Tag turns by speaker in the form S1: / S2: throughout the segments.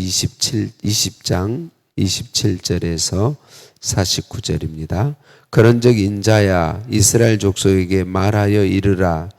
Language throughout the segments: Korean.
S1: 20장 27절에서 49절입니다. 그런즉 인자야 이스라엘 족속에게 말하여 이르라.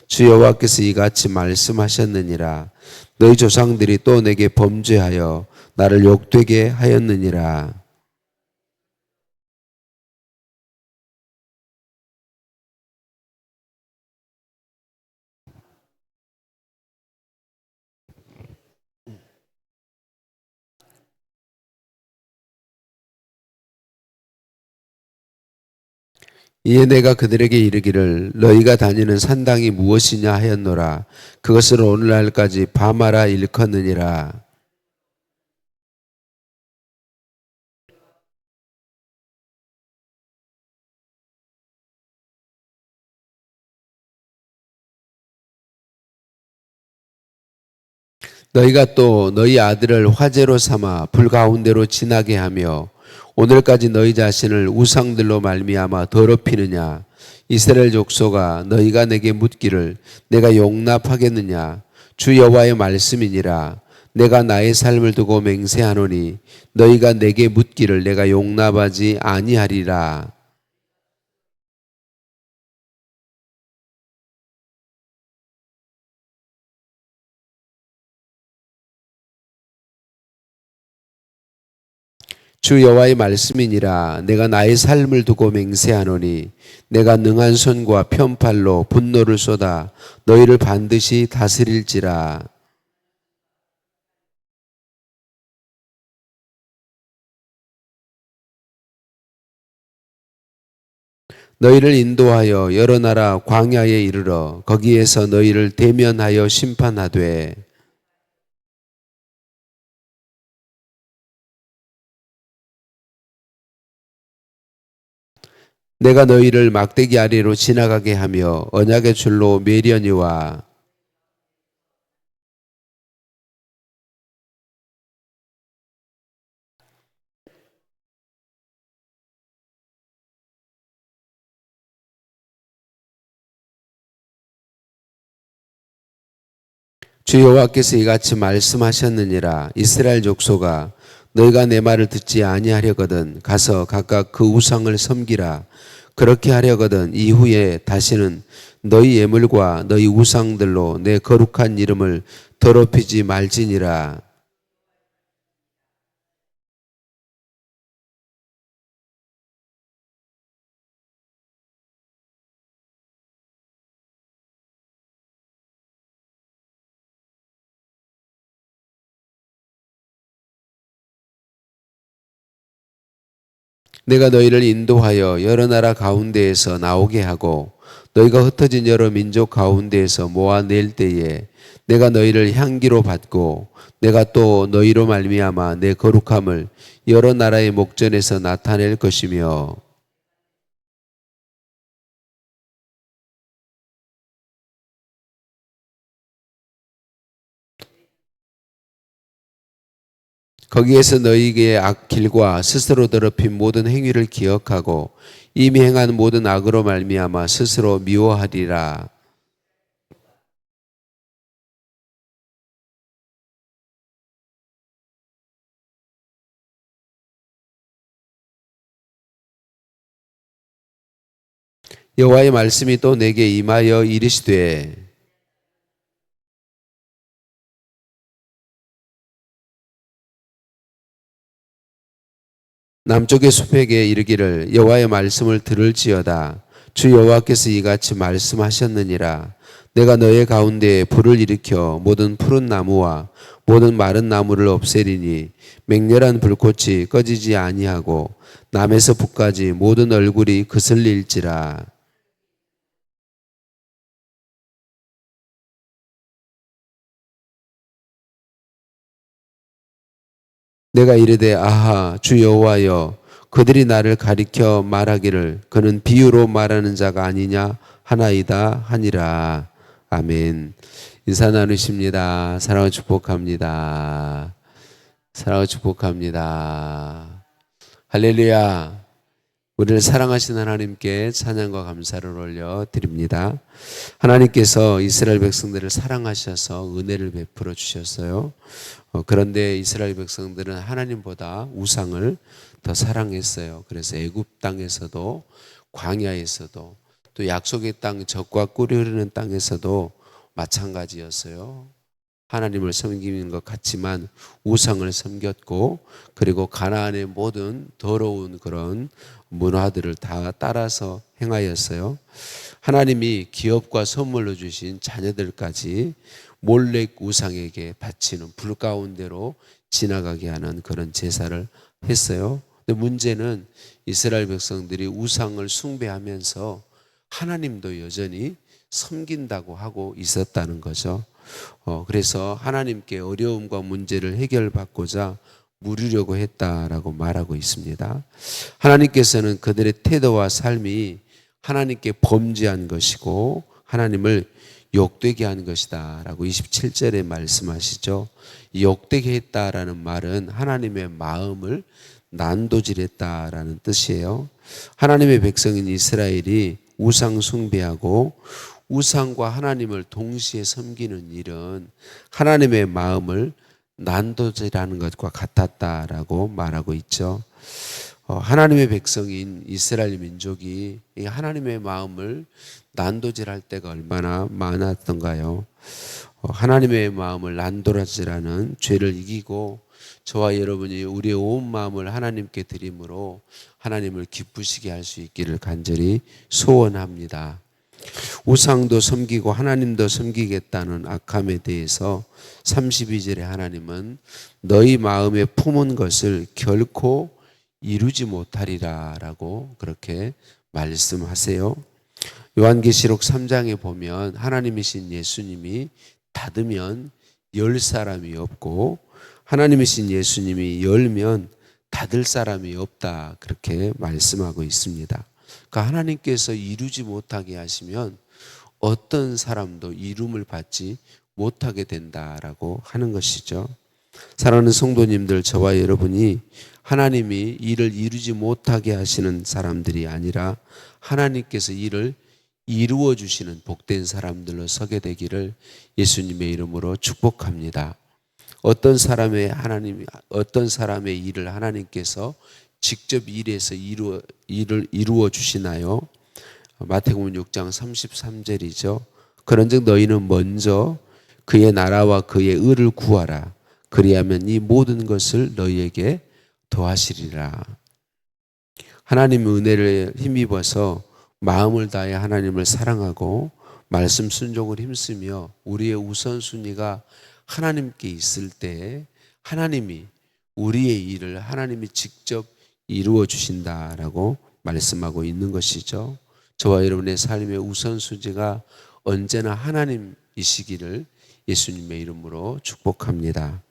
S1: 주 여호와께서 이같이 말씀하셨느니라. 너희 조상들이 또 내게 범죄하여 나를 욕되게 하였느니라. 이에 내가 그들에게 이르기를 너희가 다니는 산당이 무엇이냐 하였노라. 그것을 오늘날까지 바마라 일컫느니라. 너희가 또 너희 아들을 화제로 삼아 불 가운데로 지나게 하며 오늘까지 너희 자신을 우상들로 말미암아 더럽히느냐. 이스라엘 족속아 너희가 내게 묻기를 내가 용납하겠느냐. 주 여호와의 말씀이니라. 내가 나의 삶을 두고 맹세하노니 너희가 내게 묻기를 내가 용납하지 아니하리라. 주 여호와의 말씀이니라. 내가 나의 삶을 두고 맹세하노니 내가 능한 손과 편팔로 분노를 쏟아 너희를 반드시 다스릴지라. 너희를 인도하여 여러 나라 광야에 이르러 거기에서 너희를 대면하여 심판하되 내가 너희를 막대기 아래로 지나가게 하며 언약의 줄로 매려니와 주 여호와께서 이같이 말씀하셨느니라. 이스라엘 족속아 너희가 내 말을 듣지 아니하려거든 가서 각각 그 우상을 섬기라. 그렇게 하려거든 이후에 다시는 너희 예물과 너희 우상들로 내 거룩한 이름을 더럽히지 말지니라. 내가 너희를 인도하여 여러 나라 가운데에서 나오게 하고 너희가 흩어진 여러 민족 가운데에서 모아낼 때에 내가 너희를 향기로 받고 내가 또 너희로 말미암아 내 거룩함을 여러 나라의 목전에서 나타낼 것이며 거기에서 너희에게 악길과 스스로 더럽힌 모든 행위를 기억하고 이미 행한 모든 악으로 말미암아 스스로 미워하리라. 여호와의 말씀이 또 내게 임하여 이르시되 남쪽의 숲에게 이르기를 여호와의 말씀을 들을지어다. 주 여호와께서 이같이 말씀하셨느니라. 내가 너의 가운데에 불을 일으켜 모든 푸른 나무와 모든 마른 나무를 없애리니 맹렬한 불꽃이 꺼지지 아니하고 남에서 북까지 모든 얼굴이 그슬릴지라. 내가 이르되 아하 주 여호와여 그들이 나를 가리켜 말하기를 그는 비유로 말하는 자가 아니냐 하나이다 하니라. 아멘. 인사 나누십니다. 사랑하고 축복합니다. 사랑하고 축복합니다. 할렐루야. 우리를 사랑하신 하나님께 찬양과 감사를 올려드립니다. 하나님께서 이스라엘 백성들을 사랑하셔서 은혜를 베풀어 주셨어요. 그런데 이스라엘 백성들은 하나님보다 우상을 더 사랑했어요. 그래서 애굽 땅에서도 광야에서도 또 약속의 땅 젖과 꿀이 흐르는 땅에서도 마찬가지였어요. 하나님을 섬기는 것 같지만 우상을 섬겼고, 그리고 가나안의 모든 더러운 그런 문화들을 다 따라서 행하였어요. 하나님이 기업과 선물로 주신 자녀들까지 몰렉 우상에게 바치는 불 가운데로 지나가게 하는 그런 제사를 했어요. 근데 문제는 이스라엘 백성들이 우상을 숭배하면서 하나님도 여전히 섬긴다고 하고 있었다는 거죠. 그래서 하나님께 어려움과 문제를 해결받고자 물으려고 했다라고 말하고 있습니다. 하나님께서는 그들의 태도와 삶이 하나님께 범죄한 것이고 하나님을 욕되게 한 것이다 라고 27절에 말씀하시죠. 욕되게 했다라는 말은 하나님의 마음을 난도질했다라는 뜻이에요. 하나님의 백성인 이스라엘이 우상 숭배하고 우상과 하나님을 동시에 섬기는 일은 하나님의 마음을 난도질하는 것과 같았다라고 말하고 있죠. 하나님의 백성인 이스라엘 민족이 하나님의 마음을 난도질할 때가 얼마나 많았던가요? 하나님의 마음을 난도질하는 죄를 이기고 저와 여러분이 우리의 온 마음을 하나님께 드림으로 하나님을 기쁘시게 할 수 있기를 간절히 소원합니다. 우상도 섬기고 하나님도 섬기겠다는 악함에 대해서 32절에 하나님은 너희 마음에 품은 것을 결코 이루지 못하리라 라고 그렇게 말씀하세요. 요한계시록 3장에 보면 하나님이신 예수님이 닫으면 열 사람이 없고 하나님이신 예수님이 열면 닫을 사람이 없다 그렇게 말씀하고 있습니다. 그러니까 하나님께서 이루지 못하게 하시면 어떤 사람도 이룸을 받지 못하게 된다라고 하는 것이죠. 사랑하는 성도님들, 저와 여러분이 하나님이 일을 이루지 못하게 하시는 사람들이 아니라 하나님께서 일을 이루어 주시는 복된 사람들로 서게 되기를 예수님의 이름으로 축복합니다. 어떤 사람의 일을 하나님께서 직접 일해서 일을 이루어 주시나요? 마태복음 6장 33절이죠. 그런즉 너희는 먼저 그의 나라와 그의 의를 구하라. 그리하면 이 모든 것을 너희에게 더하시리라. 하나님의 은혜를 힘입어서 마음을 다해 하나님을 사랑하고 말씀 순종을 힘쓰며 우리의 우선순위가 하나님께 있을 때 하나님이 우리의 일을 하나님이 직접 이루어 주신다라고 말씀하고 있는 것이죠. 저와 여러분의 삶의 우선순위가 언제나 하나님이시기를 예수님의 이름으로 축복합니다.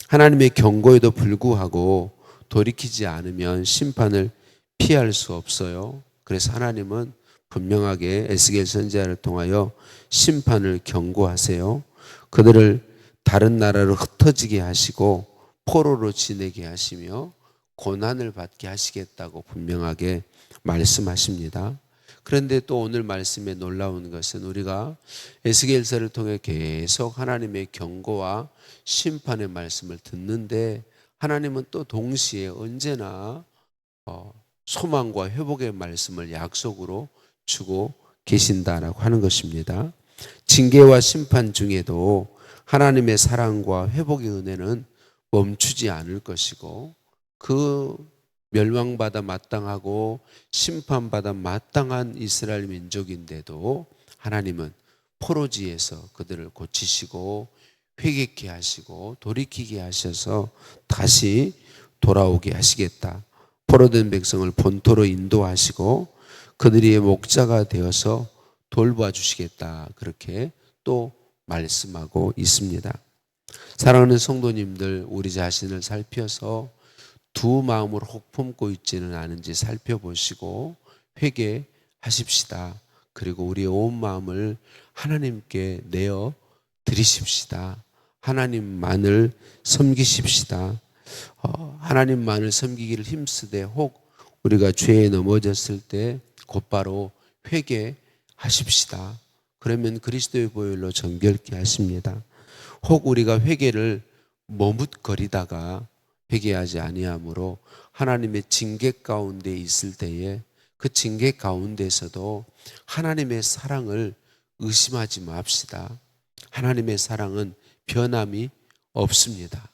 S1: 하나님의 경고에도 불구하고 돌이키지 않으면 심판을 피할 수 없어요. 그래서 하나님은 분명하게 에스겔 선지자를 통하여 심판을 경고하세요. 그들을 다른 나라로 흩어지게 하시고 포로로 지내게 하시며 고난을 받게 하시겠다고 분명하게 말씀하십니다. 그런데 또 오늘 말씀에 놀라운 것은 우리가 에스겔서를 통해 계속 하나님의 경고와 심판의 말씀을 듣는데 하나님은 또 동시에 언제나 소망과 회복의 말씀을 약속으로 주고 계신다라고 하는 것입니다. 징계와 심판 중에도 하나님의 사랑과 회복의 은혜는 멈추지 않을 것이고 그 멸망받아 마땅하고 심판받아 마땅한 이스라엘 민족인데도 하나님은 포로지에서 그들을 고치시고 회개케 하시고 돌이키게 하셔서 다시 돌아오게 하시겠다. 포로된 백성을 본토로 인도하시고 그들의 목자가 되어서 돌봐주시겠다. 그렇게 또 말씀하고 있습니다. 사랑하는 성도님들, 우리 자신을 살펴서 두 마음으로 혹 품고 있지는 않은지 살펴보시고 회개하십시다. 그리고 우리의 온 마음을 하나님께 내어 드리십시다. 하나님만을 섬기십시다. 하나님만을 섬기기를 힘쓰되 혹 우리가 죄에 넘어졌을 때 곧바로 회개하십시다. 그러면 그리스도의 보혈로 정결케 하십니다. 혹 우리가 회개를 머뭇거리다가 회개하지 아니하므로 하나님의 징계 가운데 있을 때에 그 징계 가운데서도 하나님의 사랑을 의심하지 맙시다. 하나님의 사랑은 변함이 없습니다.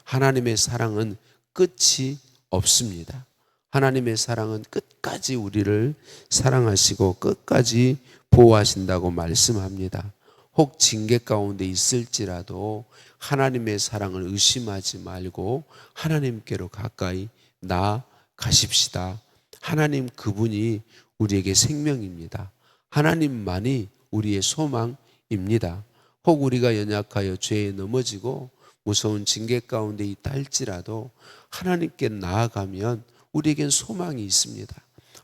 S1: 하나님의 사랑은 끝이 없습니다. 하나님의 사랑은 끝까지 우리를 사랑하시고 끝까지 보호하신다고 말씀합니다. 혹 징계 가운데 있을지라도 하나님의 사랑을 의심하지 말고 하나님께로 가까이 나아가십시다. 하나님 그분이 우리에게 생명입니다. 하나님만이 우리의 소망입니다. 혹 우리가 연약하여 죄에 넘어지고 무서운 징계 가운데 있다 할지라도 하나님께 나아가면 우리에겐 소망이 있습니다.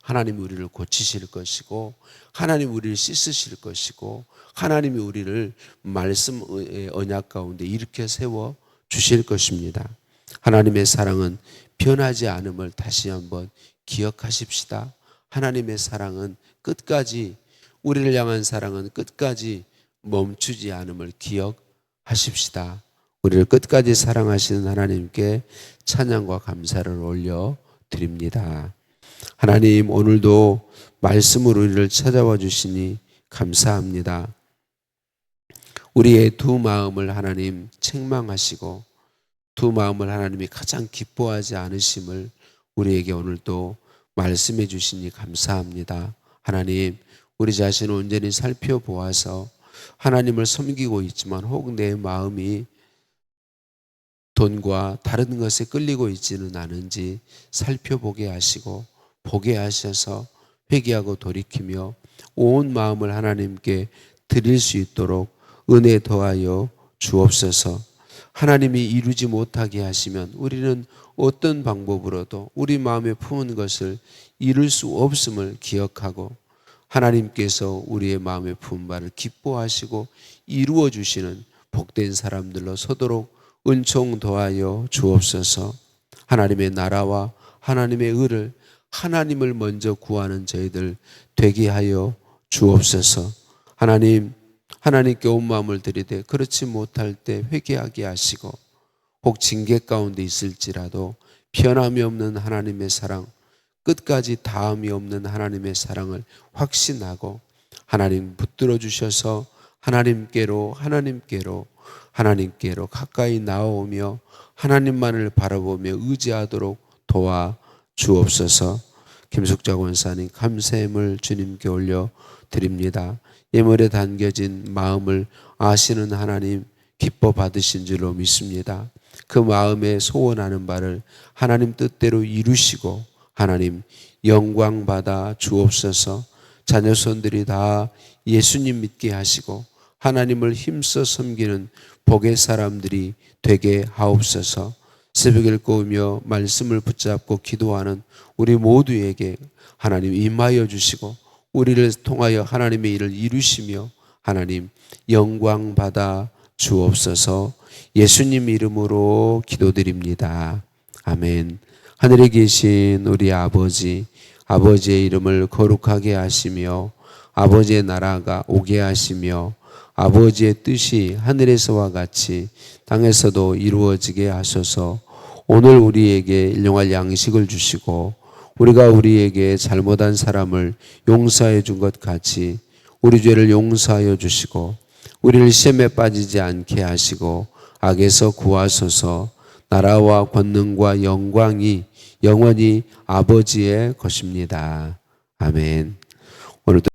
S1: 하나님이 우리를 고치실 것이고 하나님이 우리를 씻으실 것이고 하나님이 우리를 말씀의 언약 가운데 일으켜 세워 주실 것입니다. 하나님의 사랑은 변하지 않음을 다시 한번 기억하십시다. 하나님의 사랑은 끝까지, 우리를 향한 사랑은 끝까지 멈추지 않음을 기억하십시다. 우리를 끝까지 사랑하시는 하나님께 찬양과 감사를 올려드립니다. 하나님, 오늘도 말씀으로 우리를 찾아와 주시니 감사합니다. 우리의 두 마음을 하나님 책망하시고 두 마음을 하나님이 가장 기뻐하지 않으심을 우리에게 오늘 또 말씀해 주시니 감사합니다. 하나님, 우리 자신을 온전히 살펴보아서 하나님을 섬기고 있지만 혹 내 마음이 돈과 다른 것에 끌리고 있지는 않은지 살펴보게 하시고 보게 하셔서 회개하고 돌이키며 온 마음을 하나님께 드릴 수 있도록 은혜 더하여 주옵소서. 하나님이 이루지 못하게 하시면 우리는 어떤 방법으로도 우리 마음에 품은 것을 이룰 수 없음을 기억하고 하나님께서 우리의 마음에 품은 바를 기뻐하시고 이루어 주시는 복된 사람들로 서도록 은총 더하여 주옵소서. 하나님의 나라와 하나님의 의를 하나님을 먼저 구하는 저희들 되게 하여 주옵소서. 하나님, 하나님께 온 마음을 드리되 그렇지 못할 때 회개하게 하시고 혹 징계 가운데 있을지라도 변함이 없는 하나님의 사랑, 끝까지 다함이 없는 하나님의 사랑을 확신하고 하나님 붙들어 주셔서 하나님께로 가까이 나아오며 하나님만을 바라보며 의지하도록 도와 주옵소서. 김숙자 권사님 감사함을 주님께 올려 드립니다. 예물에 담겨진 마음을 아시는 하나님 기뻐 받으신 줄로 믿습니다. 그 마음에 소원하는 바를 하나님 뜻대로 이루시고 하나님 영광 받아 주옵소서. 자녀손들이 다 예수님 믿게 하시고 하나님을 힘써 섬기는 복의 사람들이 되게 하옵소서. 새벽을 꼬우며 말씀을 붙잡고 기도하는 우리 모두에게 하나님 임하여 주시고 우리를 통하여 하나님의 일을 이루시며 하나님 영광 받아 주옵소서. 예수님 이름으로 기도드립니다. 아멘. 하늘에 계신 우리 아버지, 아버지의 이름을 거룩하게 하시며 아버지의 나라가 오게 하시며 아버지의 뜻이 하늘에서와 같이 땅에서도 이루어지게 하소서. 오늘 우리에게 일용할 양식을 주시고 우리가 우리에게 잘못한 사람을 용서해 준 것 같이 우리 죄를 용서하여 주시고 우리를 시험에 빠지지 않게 하시고 악에서 구하소서. 나라와 권능과 영광이 영원히 아버지의 것입니다. 아멘. 오늘도